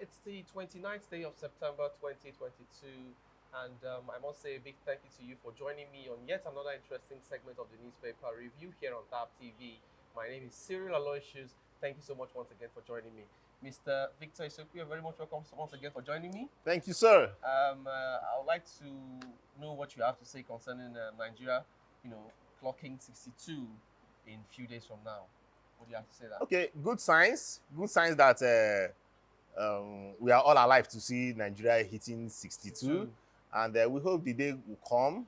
It's the 29th day of September 2022, and I must say a big thank you to you for joining me on yet another interesting segment of the newspaper review here on TAP TV. My name is Cyril Aloysius. Thank you so much once again for joining me. Mr. Victor Isoku, you're very much welcome once again for joining me. Thank you, sir. I would like to know what you have to say concerning Nigeria, clocking 62 in a few days from now. What do you have to say that? Okay, good signs. Good signs that we are all alive to see Nigeria hitting 62. And we hope the day will come.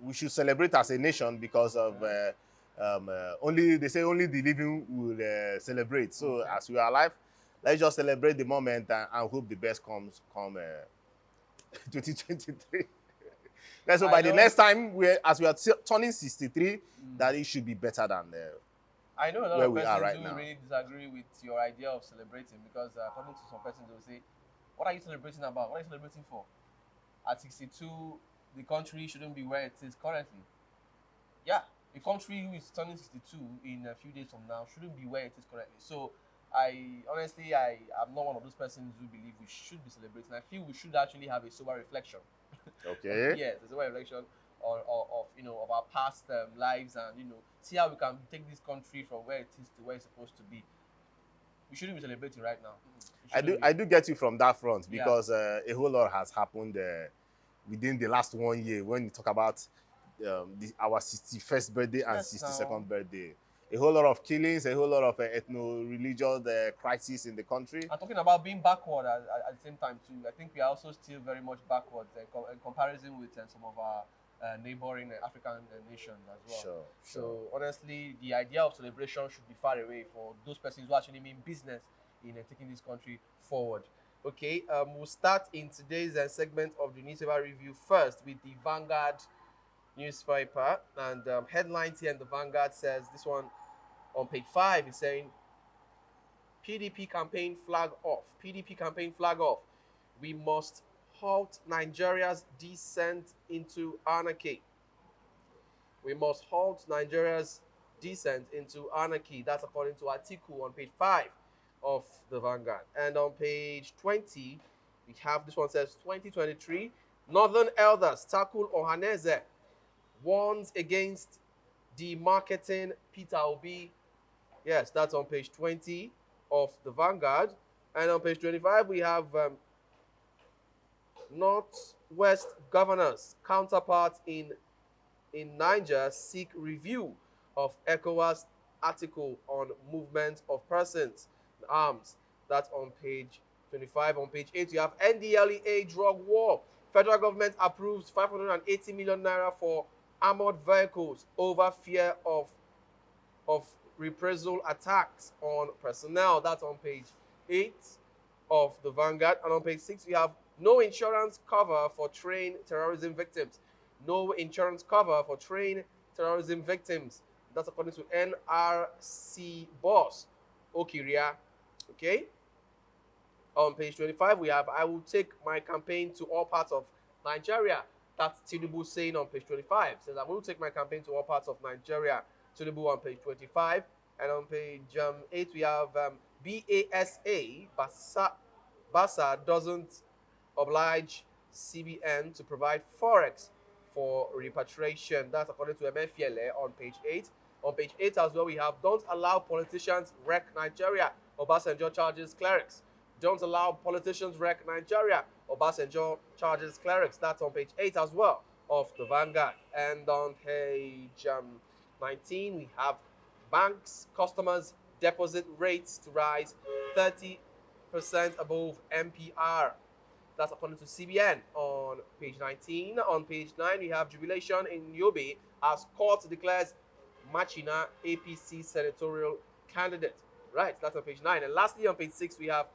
We should celebrate as a nation because of only the living will celebrate. So as we are alive, let's just celebrate the moment and hope the best come 2023. So by the next time, as we are turning 63, that it should be better than I know a lot where of we are persons right who now. really disagree with your idea of celebrating because according to some persons, they will say, what are you celebrating about? What are you celebrating for? At 62, the country shouldn't be where it is currently. Yeah, a country who is turning 62 in a few days from now shouldn't be where it is currently. So I'm not one of those persons who believe we should be celebrating. I feel we should actually have a sober reflection. Okay. Yes, a sober reflection of our past lives and see how we can take this country from where it is to where it's supposed to be. We shouldn't be celebrating right now. I do get you from that front because a whole lot has happened within the last 1 year when you talk about our 61st birthday and 62nd birthday. A whole lot of killings, a whole lot of ethno-religious crisis in the country. I'm talking about being backward at the same time too. I think we are also still very much backward in comparison with some of our neighboring African nations as well. Sure. So honestly, the idea of celebration should be far away for those persons who actually mean business in taking this country forward. Okay, we'll start in today's segment of the newspaper review first with the Vanguard newspaper, and headlines here in the Vanguard says this one on page 5 is saying PDP campaign flag off. PDP campaign flag off. We must halt Nigeria's descent into anarchy. We must halt Nigeria's descent into anarchy. That's according to Atiku on page 5 of the Vanguard. And on page 20, we have this one says 2023 Northern elders tackle Ohaneze, warns against demarketing Peter Obi. Yes, that's on page 20 of the Vanguard. And on page 25, we have Northwest governors counterparts in Niger seek review of ECOWAS article on movement of persons in arms. That's on page 25. On page 8, you have NDLEA drug war. Federal government approves 580 million naira for armored vehicles over fear of reprisal attacks on personnel. That's on page 8 of the Vanguard. And on page 6, we have no insurance cover for trained terrorism victims. No insurance cover for trained terrorism victims. That's according to NRC boss Okiria. Okay. On page 25, we have I will take my campaign to all parts of Nigeria. That's Tinubu saying on page 25. Says I will take my campaign to all parts of Nigeria. Tinubu on page 25. And on page 8, we have BASA doesn't oblige CBN to provide forex for repatriation. That's according to Emefiele on page 8. On page 8 as well, we have don't allow politicians wreck Nigeria. Obasanjo charges clerics. Don't allow politicians wreck Nigeria. Obasanjo charges clerics. That's on page 8 as well of the Vanguard. And on page 19, we have banks, customers, deposit rates to rise 30% above MPR. That's according to CBN on page 19. On page 9, we have jubilation in Yobe as court declares Machina APC senatorial candidate. Right, that's on page 9. And lastly, on page 6, we have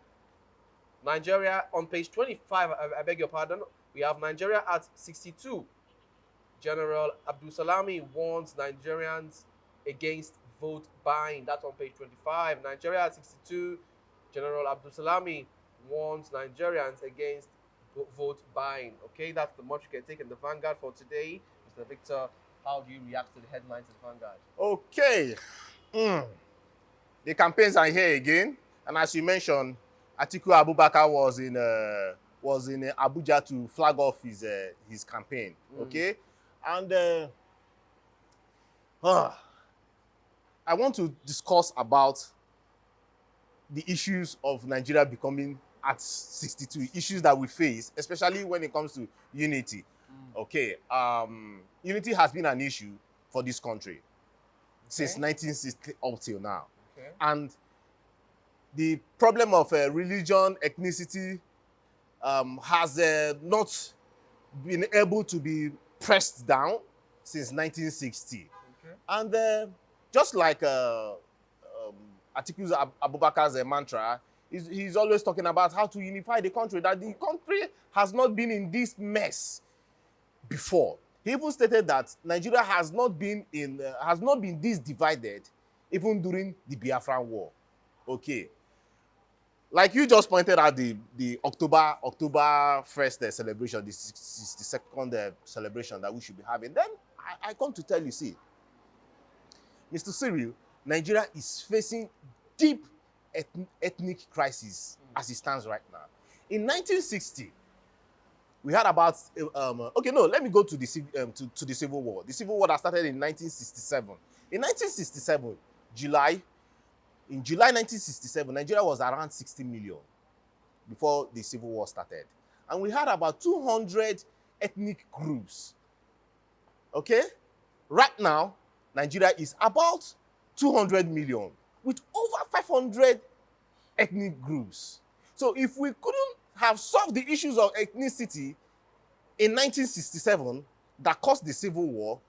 Nigeria. On page 25, I beg your pardon, we have Nigeria at 62. General Abdulsalami warns Nigerians against vote buying. That's on page 25. Nigeria at 62. General Abdulsalami warns Nigerians against vote buying. Okay, that's the much you can take in the Vanguard for today. Mr. Victor, how do you react to the headlines in Vanguard? Okay. The campaigns are here again. And as you mentioned, Atiku Abubakar was in Abuja to flag off his campaign. Okay, and I want to discuss about the issues of Nigeria becoming at 62, issues that we face, especially when it comes to unity. Okay, unity has been an issue for this country since 1960 up till now. Okay. And the problem of religion, ethnicity has not been able to be pressed down since 1960. Okay. And just like Atiku Abubakar's mantra, he's always talking about how to unify the country, that the country has not been in this mess before. He even stated that Nigeria has not been this divided even during the Biafran War. Okay. Like you just pointed out, the October 1st celebration, the 62nd celebration that we should be having. Then I come to tell you, see, Mr. Cyril, Nigeria is facing deep ethnic crisis as it stands right now. In 1960, we had about okay, no, let me go to the Civil War. The Civil War that started in 1967. In 1967, in July 1967, Nigeria was around 60 million before the Civil War started. And we had about 200 ethnic groups. Okay? Right now, Nigeria is about 200 million with over 500 ethnic groups. So if we couldn't have solved the issues of ethnicity in 1967 that caused the Civil War,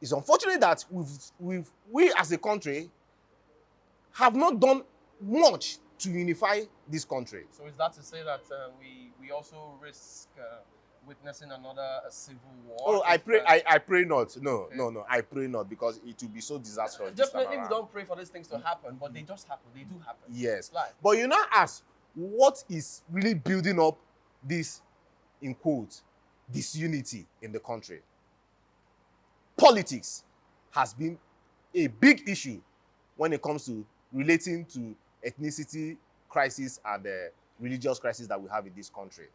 it's unfortunate that we as a country have not done much to unify this country. So is that to say that we also risk witnessing another civil war? Oh, I pray not. No, okay. No, I pray not, because it will be so disastrous. Definitely, we don't pray for these things to happen, but they just happen. They do happen. Yes, but you now ask, what is really building up this, in quotes, disunity in the country? Politics has been a big issue when it comes to relating to ethnicity crisis and the religious crisis that we have in this country.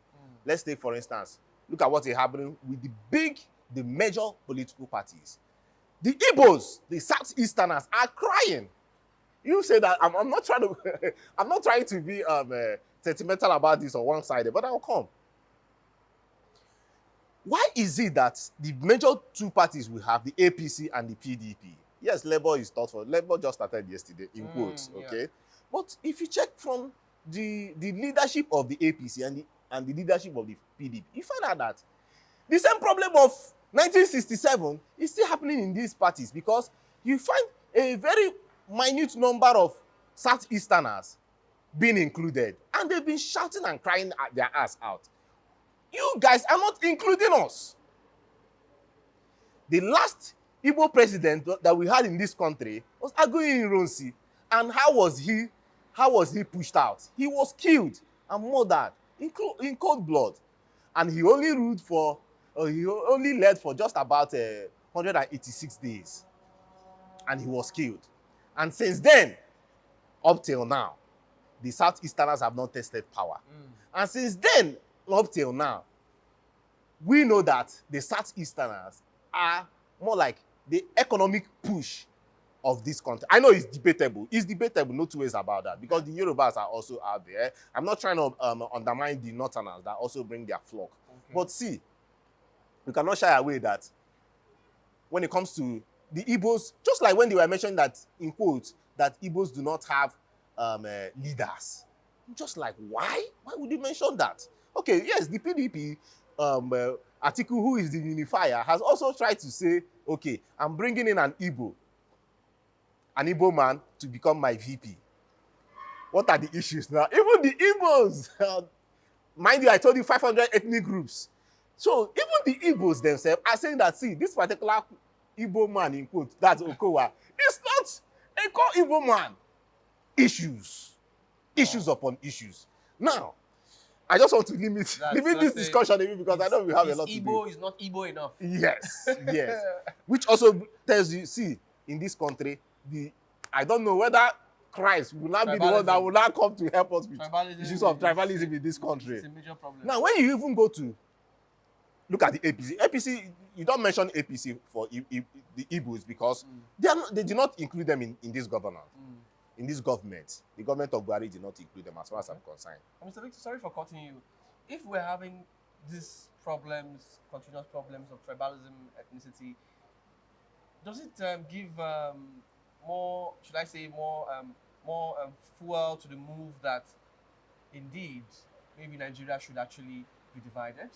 Let's take, for instance, look at what is happening with the major political parties. The Igbos, the Southeasterners, are crying. You say that I'm not trying to I'm not trying to be sentimental about this or one-sided, but I'll come. Why is it that the major two parties we have, the APC and the PDP? Yes, Labour is thoughtful. Labour just started yesterday, in quotes, okay? Yeah. But if you check from the leadership of the APC and the leadership of the PDP, you find out that the same problem of 1967 is still happening in these parties, because you find a very minute number of Southeasterners being included, and they've been shouting and crying their ass out. You guys are not including us. The last Igbo president that we had in this country was Aguiyi Ironsi. And how was he pushed out? He was killed and murdered in cold blood. And he only led for just about 186 days. And he was killed. And since then, up till now, the Southeasterners have not tested power. And since then, up till now, we know that the Southeasterners are more like the economic push of this country. I know it's debatable. It's debatable, no two ways about that, because the Yorubas are also out there. I'm not trying to undermine the Northerners that also bring their flock. Okay. But see, we cannot shy away that when it comes to the Igbos, just like when they were mentioning that, in quotes, that Igbos do not have leaders. Just like, why? Why would you mention that? Okay, yes, the PDP, Atiku, who is the unifier, has also tried to say, okay, I'm bringing in an Igbo man to become my VP. What are the issues now? Even the Igbos, mind you, I told you 500 ethnic groups. So even the Igbos themselves are saying that, see, this particular Igbo man, in quotes, that's Okowa, is not a core Igbo man. Issues upon issues. Now, I just want to limit this discussion because I know we have a lot to do. Igbo is not Igbo enough. Yes, yes. Which also tells you, see, in this country, I don't know whether Christ will not be the one that will not come to help us with Tribalism issues of tribalism in this country. It's a major problem. Now, when you even go to look at the APC, you don't mention APC for the Igbos because they did not include them in this governance, in this government. The government of Buhari did not include them as far as I'm concerned. Mr. Victor, sorry for cutting you. If we're having these problems, continuous problems of tribalism, ethnicity, does it give more, should I say, more fuel to the move that indeed maybe Nigeria should actually be divided?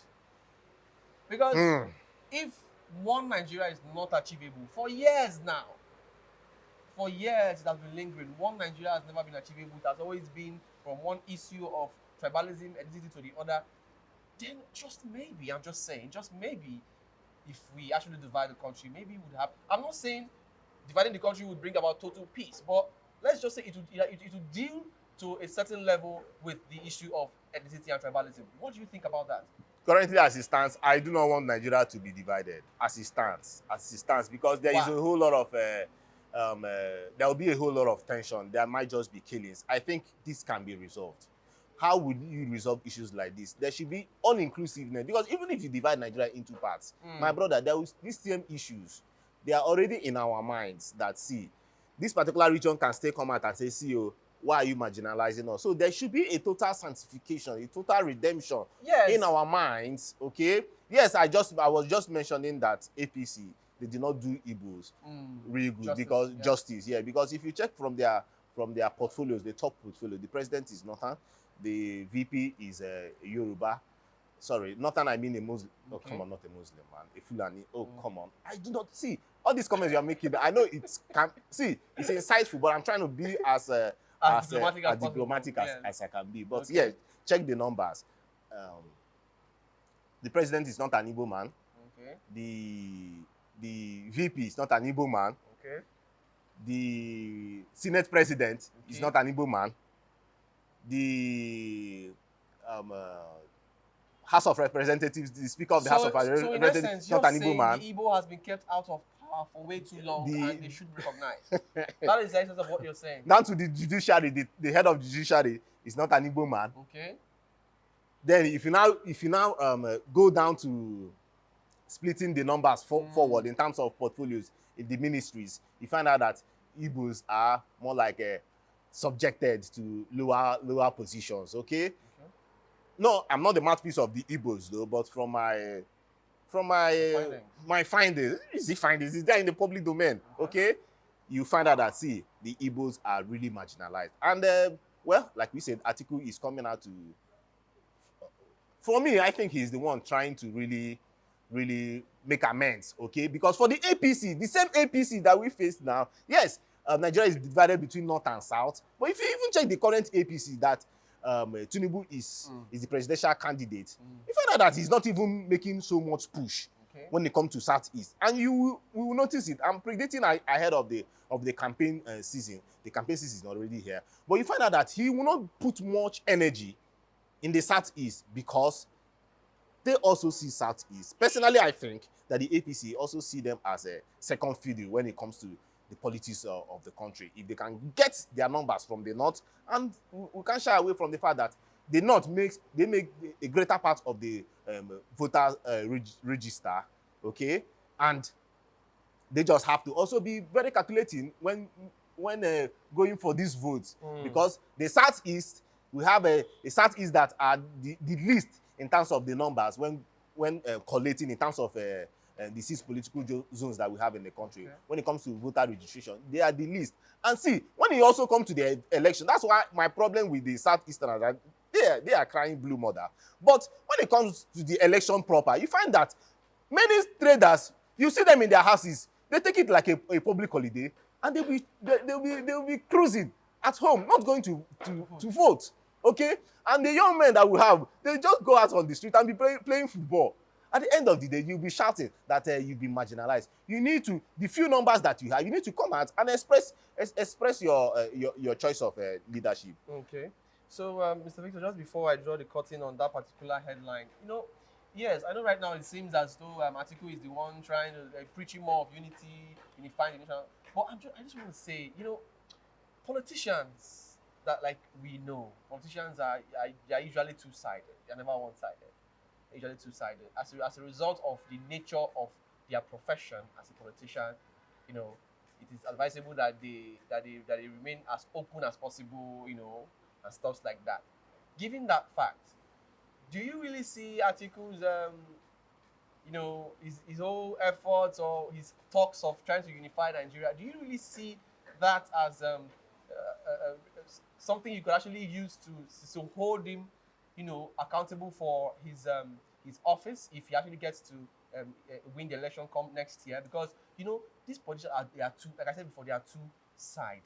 Because if one Nigeria is not achievable for years now, for years it has been lingering, one Nigeria has never been achievable, it has always been from one issue of tribalism, ethnicity to the other, then just maybe, I'm just saying, just maybe, if we actually divide the country, maybe we would have, I'm not saying dividing the country would bring about total peace, but let's just say it would deal to a certain level with the issue of ethnicity and tribalism. What do you think about that? Currently, as it stands, I do not want Nigeria to be divided. As it stands, because there is a whole lot of there will be a whole lot of tension. There might just be killings. I think this can be resolved. How would you resolve issues like this? There should be all-inclusiveness, because even if you divide Nigeria into parts, my brother, there was these same issues. They are already in our minds that, see, this particular region can still come out and say, see, oh, why are you marginalizing us? So there should be a total sanctification, a total redemption in our minds, okay? Yes, I was just mentioning that APC, they did not do Igbos really good because justice, because if you check from their portfolios, the top portfolio, the president is Northern, the VP is Yoruba. Sorry, Northern, I mean a Muslim. Oh, come on, not a Muslim, man. A Fulani. Oh, come on. I do not see all these comments you are making. I know it's insightful, but I'm trying to be as diplomatic as I can be. But check the numbers. The president is not an Igbo man. Okay. The VP is not an Igbo man. Okay. The Senate president is not an Igbo man. The House of Representatives, the Speaker of the House of Representatives, is not an Igbo man. The Igbo has been kept out of power for way too long, and they should recognize. That is the essence of what you're saying. Down to the judiciary, the head of the judiciary is not an Igbo man. Okay. Then if you now go down to splitting the numbers forward in terms of portfolios in the ministries, you find out that Igbos are more like subjected to lower positions. Okay. No, I'm not the mouthpiece of the Igbos though, but from my findings, is there in the public domain? Okay, you find out that, see, the Igbos are really marginalized, and well, like we said, Atiku is coming out to. For me, I think he's the one trying to really make amends. Okay, because for the APC, the same APC that we face now, yes, Nigeria is divided between North and South, but if you even check the current APC that Tinubu is the presidential candidate, you find out that he's not even making so much push when it comes to Southeast, and you will notice it. I'm predicting ahead of the campaign season. The campaign season is already here, but you find out that he will not put much energy in the Southeast because they also see Southeast. Personally, I think that the APC also see them as a second fiddle when it comes to the politics of the country. If they can get their numbers from the North, and we can't shy away from the fact that the North make a greater part of the voter register, okay, and they just have to also be very calculating when going for these votes, because the Southeast, we have a Southeast that are the least in terms of the numbers when collating in terms of the 6 political zones that we have in the country. Okay. When it comes to voter registration, they are the least. And see, when you also come to the election, that's why my problem with the Southeasterners, that they are crying blue mother. But when it comes to the election proper, you find that many traders, you see them in their houses, they take it like a public holiday, and they'll be cruising at home, not going to vote. Okay? And the young men that we have, they just go out on the street and be playing football. At the end of the day, you'll be shouting that you'll be marginalized. You need to, the few numbers that you have, you need to come out and express your choice of leadership. Okay. So, Mr. Victor, just before I draw the curtain on that particular headline, yes, I know right now it seems as though Atiku is the one trying to preaching more of unity, unifying the nation. But I just want to say, politicians that like we know, politicians are usually two-sided. They're never one-sided. They're usually two-sided. As a result of the nature of their profession as a politician, you know, it is advisable that they remain as open as possible, you know, and stuff like that. Given that fact, do you really see Atiku's you know, his whole efforts or his talks of trying to unify Nigeria, do you really see that as something you could actually use to hold him, you know, accountable for his office if he actually gets to win the election come next year? Because you know these politicians they are two, like I said before, they are two-sided.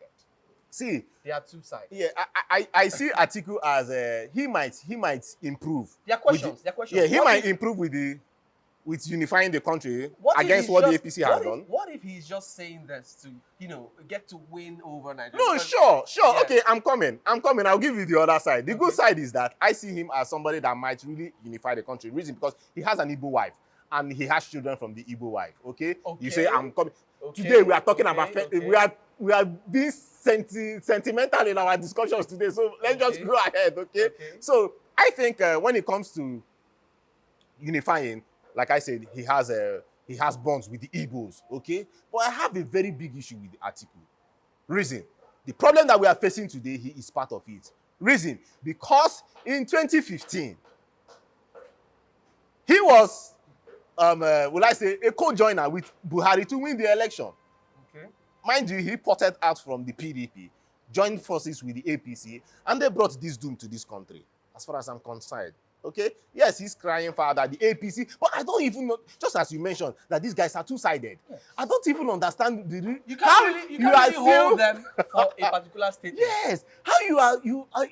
See, They are two-sided. yeah, I see Atiku as he might improve. Their questions. Yeah, he might improve with unifying the country against what the APC has done. What if he's just saying this to, you know, get to win over Nigeria? No, Because, sure. yeah. Okay, I'm coming. I'll give you the other side. The good side is that I see him as somebody that might really unify the country. Reason because he has an Igbo wife and he has children from the Igbo wife. Okay? You say I'm coming. Okay. Today we are talking about we are being sentimental in our discussions today. So let's just go ahead. Okay? So I think when it comes to unifying, like I said, he has bonds with the Igbos, okay? But I have a very big issue with the Atiku. Reason, the problem that we are facing today, he is part of it. Reason, because in 2015, he was, will I say, a co-joiner with Buhari to win the election. Okay. Mind you, he ported out from the PDP, joined forces with the APC, and they brought this doom to this country, as far as I'm concerned. Okay, yes, he's crying foul that the APC, but I don't even know, just as you mentioned, that these guys are two-sided. Yes. I don't even understand you can't really hold them for a particular statement. Yes, how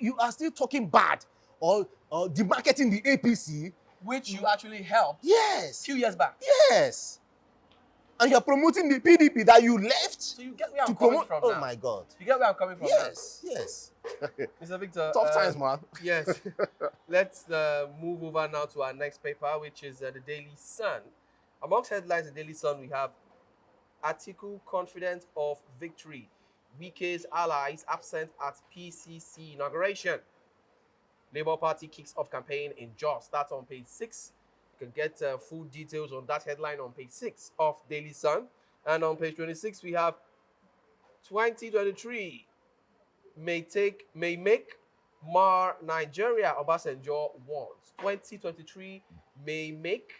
you are still talking bad or demarketing the APC, which you actually helped. Yes, a few years back. Yes, and you're promoting the PDP that you left. So you get where I'm coming from. Oh my God! You get where I'm coming from. Yes, now. Yes. Mr. Victor. Tough times, man. Yes. Let's move over now to our next paper, which is the Daily Sun. Amongst headlines, the Daily Sun, we have Atiku confident of victory. Wike's allies absent at PCC inauguration. Labour Party kicks off campaign in Jos. That's on page 6. You can get full details on that headline on page 6 of Daily Sun. And on page 26, we have 2023 may make mar Nigeria, Obasanjo warns. 2023 may make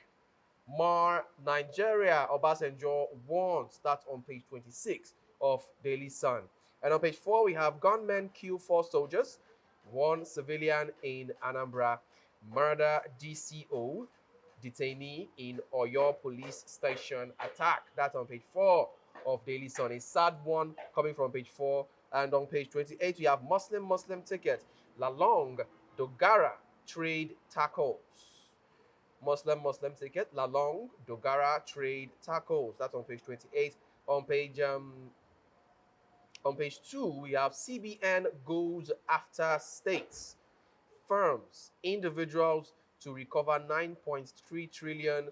mar Nigeria, Obasanjo warns. That's on page 26 of Daily Sun. And on page 4, we have gunmen kill 4 soldiers, 1 civilian in Anambra, murder DCO, detainee in Oyo police station attack. That's on page 4 of Daily Sun. A sad one coming from page 4. And on page 28, we have Muslim ticket. Lalong Dogara trade tackles. Muslim ticket. Lalong Dogara trade tackles. That's on page 28. On page 2, we have CBN goes after states, firms, individuals to recover 9.3 trillion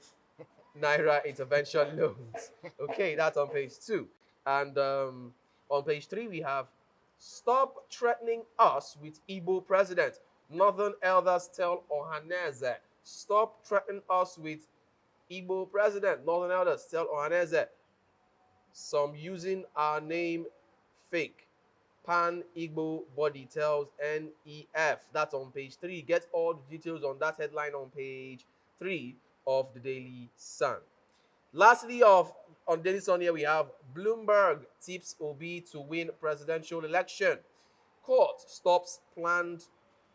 naira intervention loans. Okay, that's on page 2. And on page 3, we have stop threatening us with Igbo president. Northern elders tell Ohaneze. Stop threatening us with Igbo president. Northern elders tell Ohaneze. Some using our name fake. Pan Igbo body tells NEF. That's on page 3. Get all the details on that headline on page 3 of the Daily Sun. Lastly, on Daily Sun here, we have Bloomberg tips Obi to win presidential election. Court stops planned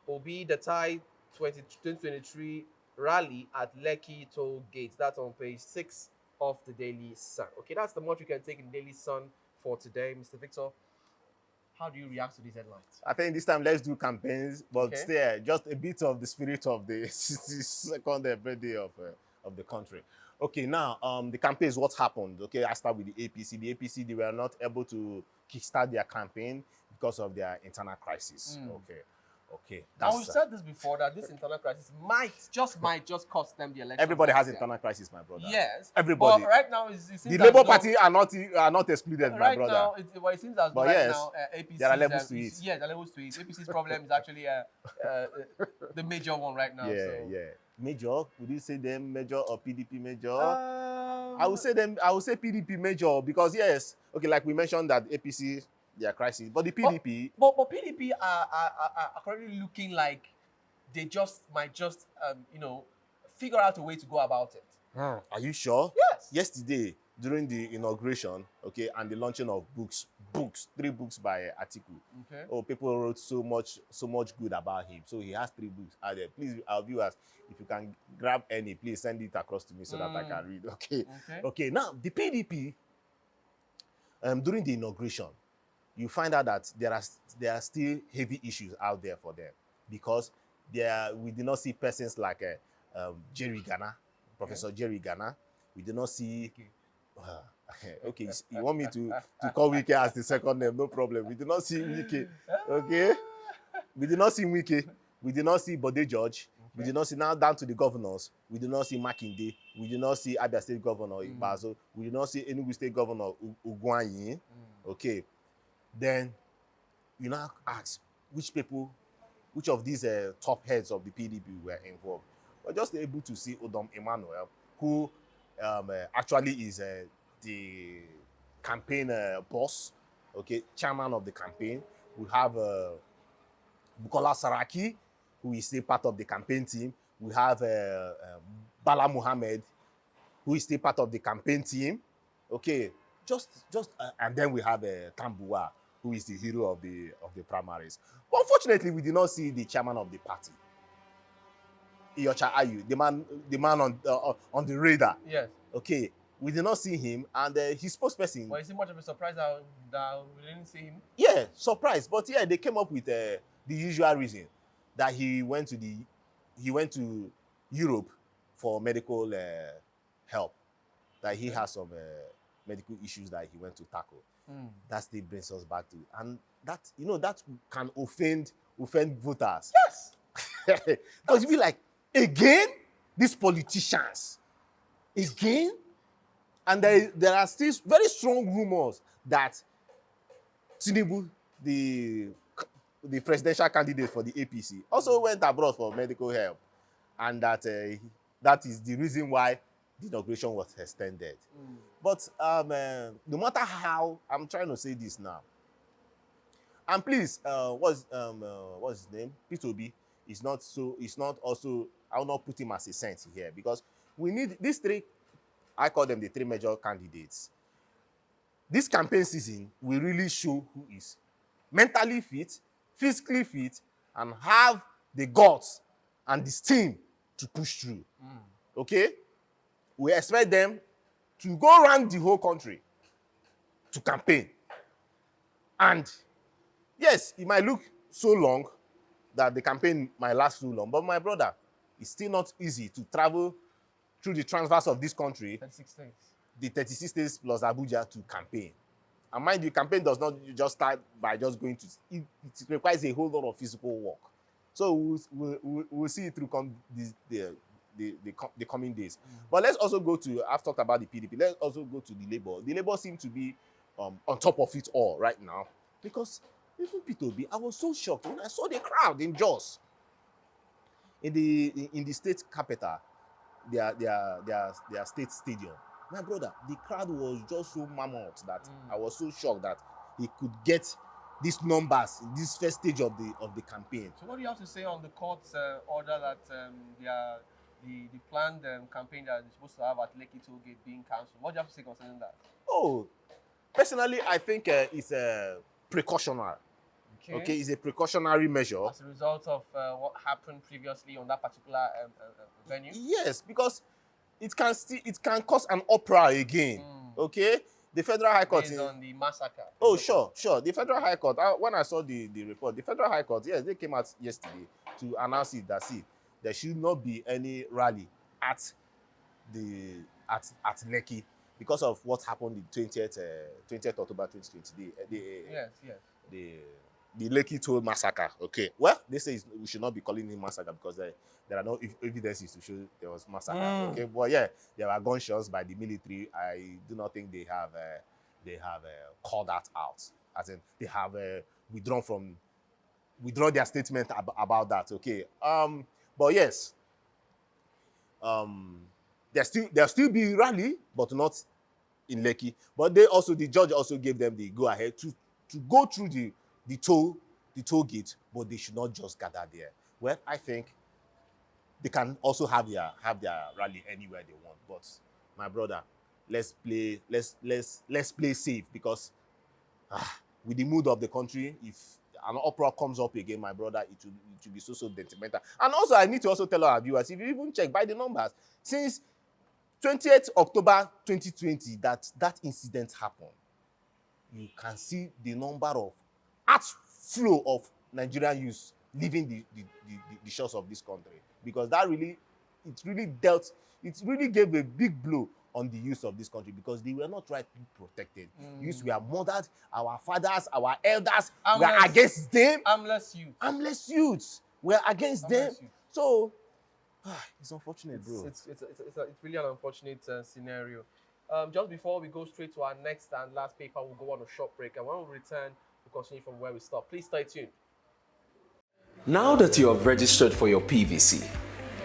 Obi the tie 2023 rally at Lekki toll gate. That's on page 6 of the Daily Sun. Okay, that's the much you can take in Daily Sun for today. Mr. Victor, how do you react to these headlines? I think this time let's do campaigns, but still just a bit of the spirit of the 62nd birthday of the country. Okay, now the campaign is what happened. Okay, I start with the APC. The APC, they were not able to kickstart their campaign because of their internal crisis. Okay, And we've that's said this before, that this internal crisis might just cost them the election. everybody has internal crisis, my brother. Yes, everybody. But right now, it seems The as Labour though, Party are not excluded, my right brother. now, it seems as though But right yes, now APC there are levels to it. Yeah, there are levels to it. APC's problem is actually the major one right now. Yeah, So. yeah. Major? Would you say them major or PDP major? I I would say PDP major because yes, okay, like we mentioned that APC their crisis, but the PDP. But PDP are currently looking like they might just figure out a way to go about it. Are you sure? Yes. Yesterday, during the inauguration, okay, and the launching of books, 3 books by Atiku. Okay. Oh, people wrote so much good about him. So he has 3 books out there. Please, our viewers, if you can grab any, please send it across to me so that I can read. Okay. Now, the PDP, during the inauguration, you find out that there are still heavy issues out there for them because we did not see persons like Jerry Ghana, Professor Jerry Ghana. We did not see. Okay, you want me to call Wike as the second name? No problem. We did not see Wike. Okay, we did not see Wike. We did not see Bode George. We did not see, now down to the governors. We did not see Makinde. We did not see Abia State Governor Ibazo. We did not see Enugu State Governor Ugwanyi. Okay, then you now ask which of these top heads of the PDP were involved. We're just able to see Odom Emmanuel, who actually is the campaign boss, okay, chairman of the campaign. We have Bukola Saraki, who is still part of the campaign team. We have Bala Muhammad, who is still part of the campaign team. Okay, and then we have Tambuwa, who is the hero of the primaries. But unfortunately, we did not see the chairman of the party, Iyocha Ayu, the man on the radar. Yes. Okay, we did not see him, and his spokesperson. Well, is it much of a surprise that we didn't see him? Yeah, surprise. But yeah, they came up with the usual reason that he went to Europe for medical help. That he has some medical issues that he went to tackle. That still brings us back to, and that that can offend voters. Yes. Because you be like, again, these politicians, again, and there are still very strong rumors that Tinubu, the presidential candidate for the APC, also went abroad for medical help, and that is the reason why the inauguration was extended. But no matter how, I'm trying to say this now, and please, what's his name? P2B is not also. I will not put him as a saint here because we need these 3. I call them the 3 major candidates. This campaign season will really show who is mentally fit, physically fit, and have the guts and the steam to push through. Okay? We expect them to go around the whole country to campaign. And yes, it might look so long that the campaign might last so long, but my brother, it's still not easy to travel through the transverse of this country, 36 states. The 36 states plus Abuja, to campaign. And mind you, campaign does not just start by just going to, it requires a whole lot of physical work. So we'll see it through the coming days. But let's also go to, I've talked about the PDP, let's also go to the Labour. The Labour seem to be on top of it all right now, because even P2B, I was so shocked when I saw the crowd in Jos, in the state capital, their state stadium. My brother, the crowd was just so mammoth that I was so shocked that he could get these numbers in this first stage of the campaign. So what do you have to say on the court's order that the planned campaign that is supposed to have at Lekki tollgate being cancelled? What do you have to say concerning that? Oh, personally, I think it's precautionary. Okay, it's a precautionary measure. As a result of what happened previously on that particular venue? Yes, because it can cause an uproar again. Okay? The Federal High Court... Based on the massacre. Oh, sure. The Federal High Court, when I saw the report, the Federal High Court, yes, they came out yesterday to announce it that, see, there should not be any rally at Lekki because of what happened in 20th October 2020. Yes. the Lekki toll massacre. Okay, well, they say we should not be calling it massacre because there are no evidences to show there was massacre. Okay, but yeah, there were gunshots by the military. I do not think they have called that out. As in, they have withdrawn their statement about that. Okay, but yes, there'll still be rally, but not in Lekki. But the judge also gave them the go ahead to go through the toll gate, but they should not just gather there. Well, I think they can also have their rally anywhere they want. But my brother, let's play safe, because with the mood of the country, if an uproar comes up again, my brother, it will be so detrimental. And also, I need to also tell our viewers, if you even check by the numbers, since 20th October 2020, that incident happened, you can see the number of outflow of Nigerian youths leaving the shores of this country, because it really gave a big blow on the youth of this country, because they were not rightly protected. Youths were murdered, our fathers, our elders were against them. Armless youths were against them. So it's unfortunate, bro. It's really an unfortunate scenario. Just before we go straight to our next and last paper, we'll go on a short break, and when we return, we'll continue from where we stopped. Please stay tuned. Now that you have registered for your PVC,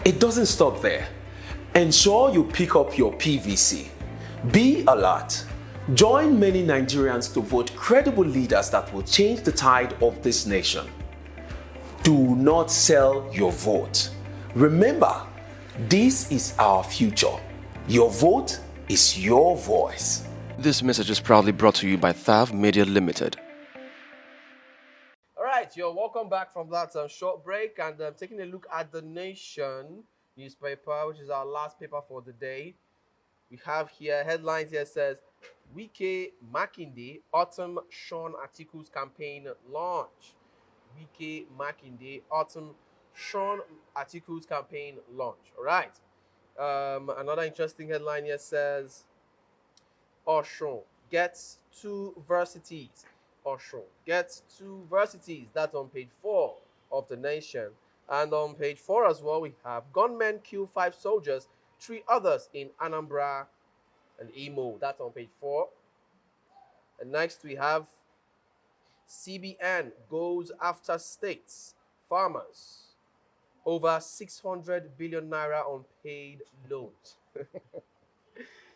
it doesn't stop there. Ensure you pick up your PVC. Be alert. Join many Nigerians to vote credible leaders that will change the tide of this nation. Do not sell your vote. Remember, this is our future. Your vote is your voice. This message is proudly brought to you by Thav Media Limited. All right, you're welcome back from that short break, and taking a look at the Nation newspaper, which is our last paper for the day. We have here headlines here says Wike Makinde autumn Sean Atiku's campaign launch. Wike Makinde autumn Sean Atiku's campaign launch. All right. Another interesting headline here says Oshun gets 2 varsities. Oshun gets 2 varsities. That's on page 4 of the Nation. And on page 4 as well, we have gunmen kill 5 soldiers, 3 others in Anambra and Imo. That's on page 4. And next we have CBN goes after states, farmers, over 600 billion naira on paid loans.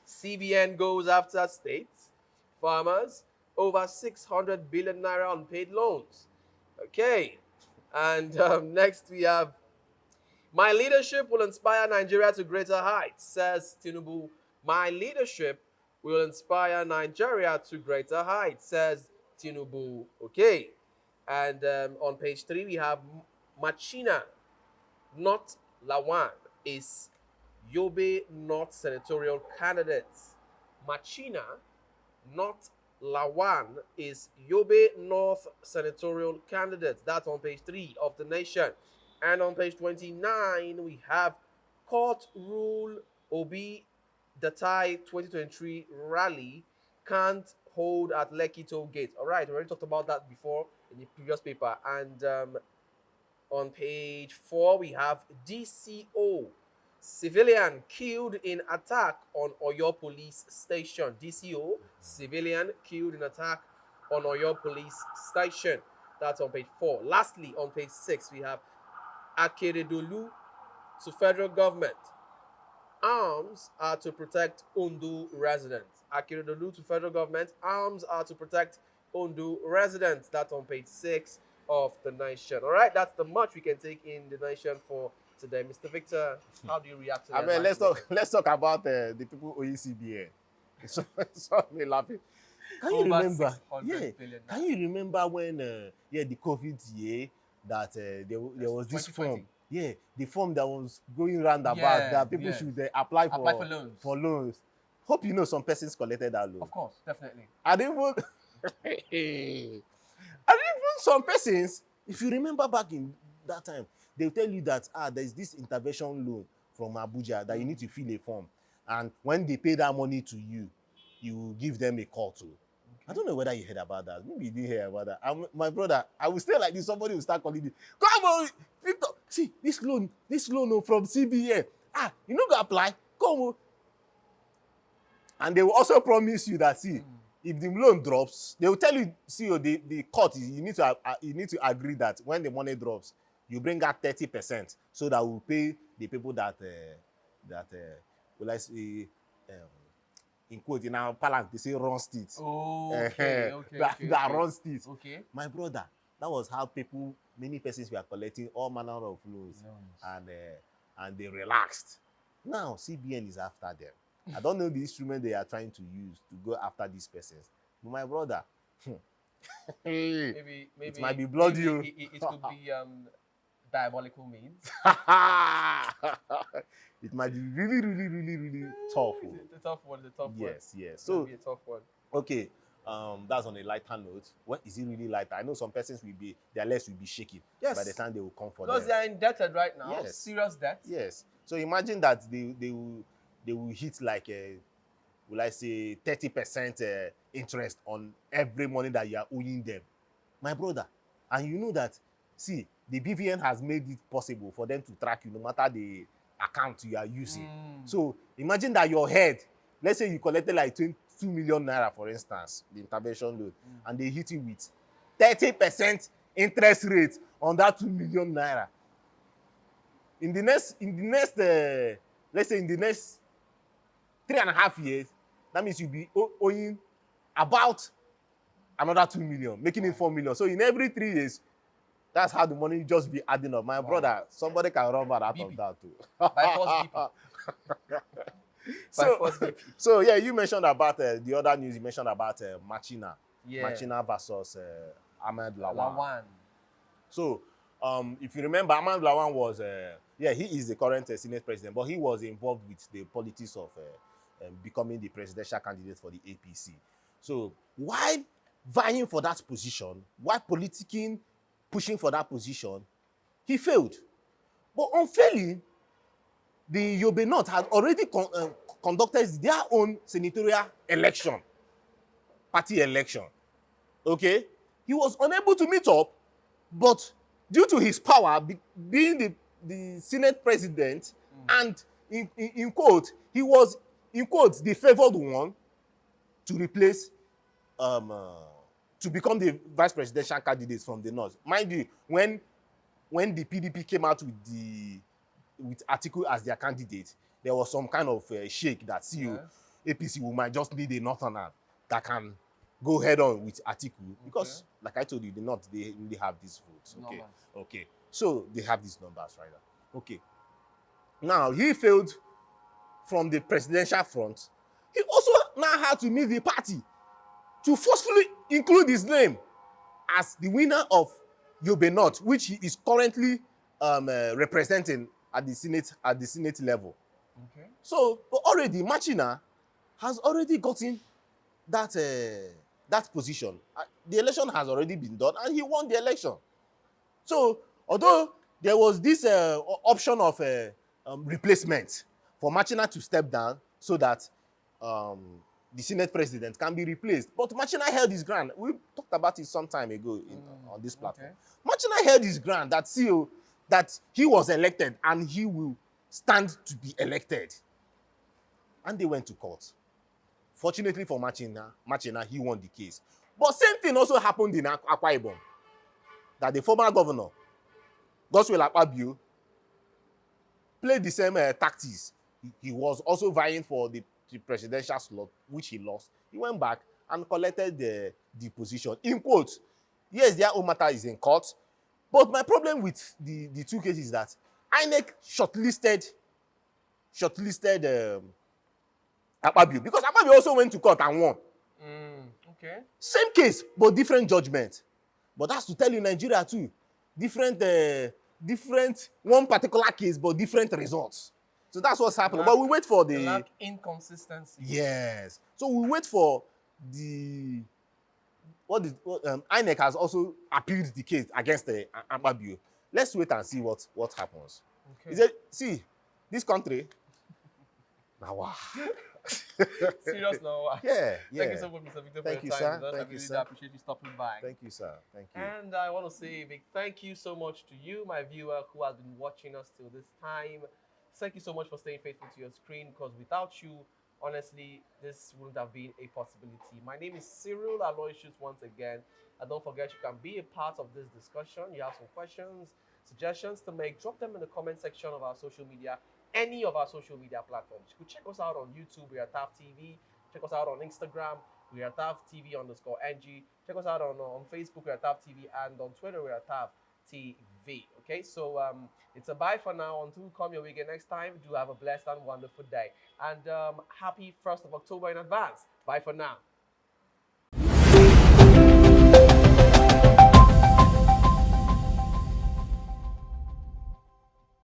CBN goes after states, farmers, over 600 billion naira on paid loans. Okay. And next we have, my leadership will inspire Nigeria to greater heights, says Tinubu. My leadership will inspire Nigeria to greater heights, says Tinubu. Okay. And on page 3, we have Machina, not Lawan, is Yobe North senatorial candidate. Machina, not Lawan, is Yobe North senatorial candidate. That's on page 3 of the Nation. And on page 29, we have court rule Obi Datai 2023 rally can't hold at Lekki toll gate. All right, we already talked about that before in the previous paper. And on page 4, we have DCO, civilian killed in attack on Oyo police station. DCO, civilian killed in attack on Oyo police station. That's on page 4. Lastly, on page 6, we have Akeredolu to federal government. Arms are to protect Ondo residents. Akeredolu to federal government. Arms are to protect Ondo residents. That's on page 6 of the Nation. All right, that's the much we can take in the Nation for today. Mr. Victor, how do you react to that? I mean, let's talk about the people OECBA. So me laughing. Can you remember? Yeah. Can you remember when the COVID year that there was this form? Yeah, the form that was going round about that people should apply for loans. Hope you know some persons collected that loan. Of course, definitely. And even some persons, if you remember back in that time, they'll tell you that there's this intervention loan from Abuja that you need to fill a form. And when they pay that money to you, you give them a call to. I don't know whether you heard about that. Maybe you didn't hear about that. My brother, I will stay like this. Somebody will start calling me. Come on, Victor. See, this loan from CBN. You know, go apply. Come on. And they will also promise you that, see, if the loan drops, they will tell you, see, the court, you need to agree that when the money drops, you bring out 30% so that we'll pay the people that will I say, in quote, in our parlance, they say run states. Oh, okay. That run states. Okay. My brother, that was how many persons were collecting all manner of loans, and they relaxed. Now CBN is after them. I don't know the instrument they are trying to use to go after these persons. But my brother, maybe it might be bloody. It could be diabolical means. It might be really tough. It's a tough one. Yes. So it'll be a tough one. Okay, that's on a lighter note. What is it really lighter? I know some persons their legs will be shaking by the time they will come for them. Because they are indebted right now. Yes. Serious debt. Yes. So imagine that they will hit like will I say 30% interest on every money that you are owing them, my brother. And you know that, see, the BVN has made it possible for them to track you no matter the account you are using. So imagine that your head, let's say you collected like 2 million naira, for instance, the intervention loan, and they hit you with 30% interest rate on that 2 million naira. In the next let's say in the next 3.5 years, that means you'll be owing about another 2 million, making it 4 million. So in every 3 years, that's how the money just be adding up. My brother, somebody can run out of that too. By force BP. So yeah, you mentioned about the other news. You mentioned about Machina. Yeah. Machina versus Ahmed Lawan. Lawan. So if you remember, Ahmed Lawan was he is the current Senate president, but he was involved with the politics of becoming the presidential candidate for the APC. So while vying for that position, while politicking, pushing for that position, he failed. But unfairly, the Yobe North had already conducted their own senatorial election, party election. Okay? He was unable to meet up, but due to his power, being the Senate president, and in quote, he was, in quotes, the favored one to replace, to become the vice presidential candidate from the North. Mind you, when the PDP came out with Atiku as their candidate, there was some kind of shake that APC might just need a northerner that can go head on with Atiku, because, like I told you, the North, they really have these votes. Okay. So they have these numbers right now. Okay. Now he failed from the presidential front. He also now had to meet the party to forcefully include his name as the winner of Yobe North, which he is currently representing at the Senate level. Okay. So already Machina has already gotten that position. The election has already been done, and he won the election. So although there was this option of replacement for Machina to step down so that the Senate president can be replaced, but Machina held his ground. We talked about it some time ago on this platform. Machina held his ground that he was elected and he will stand to be elected. And they went to court. Fortunately for Machina, he won the case. But same thing also happened in Akwa Ibom, that the former governor, Godswill Akpabio, played the same tactics. He was also vying for the presidential slot, which he lost. He went back and collected the position. In quotes, yes, their own matter is in court, but my problem with the two cases is that INEC shortlisted Akpabio, because Akpabio also went to court and won. Okay. Same case, but different judgment. But that's to tell you Nigeria too. Different, one particular case, but different results. So that's what's happening. But we wait for the lack inconsistency. Yes. So we wait for INEC has also appealed the case against the Akpabio. Let's wait and see what happens. Okay. Is it, see, this country, now wow. Serious now. Yeah, yeah. Thank you so much, Mr. Victor, for Thank your you, time sir. with us. I Thank you, really sir. appreciate you stopping by. Thank you, sir. Thank you. And I want to say a big thank you so much to you, my viewer, who has been watching us till this time. Thank you so much for staying faithful to your screen, because without you, honestly, this wouldn't have been a possibility. My name is Cyril Aloysius once again. And don't forget, you can be a part of this discussion. You have some questions, suggestions to make, drop them in the comment section of our social media, any of our social media platforms. You could check us out on YouTube, we are TAF TV. Check us out on Instagram, we are TAF TV _NG. Check us out on Facebook, we are TAF TV, and on Twitter, we are TAF TV. Okay, so it's a bye for now. Until we come your way again next time, do have a blessed and wonderful day. And happy 1st of October in advance. Bye for now.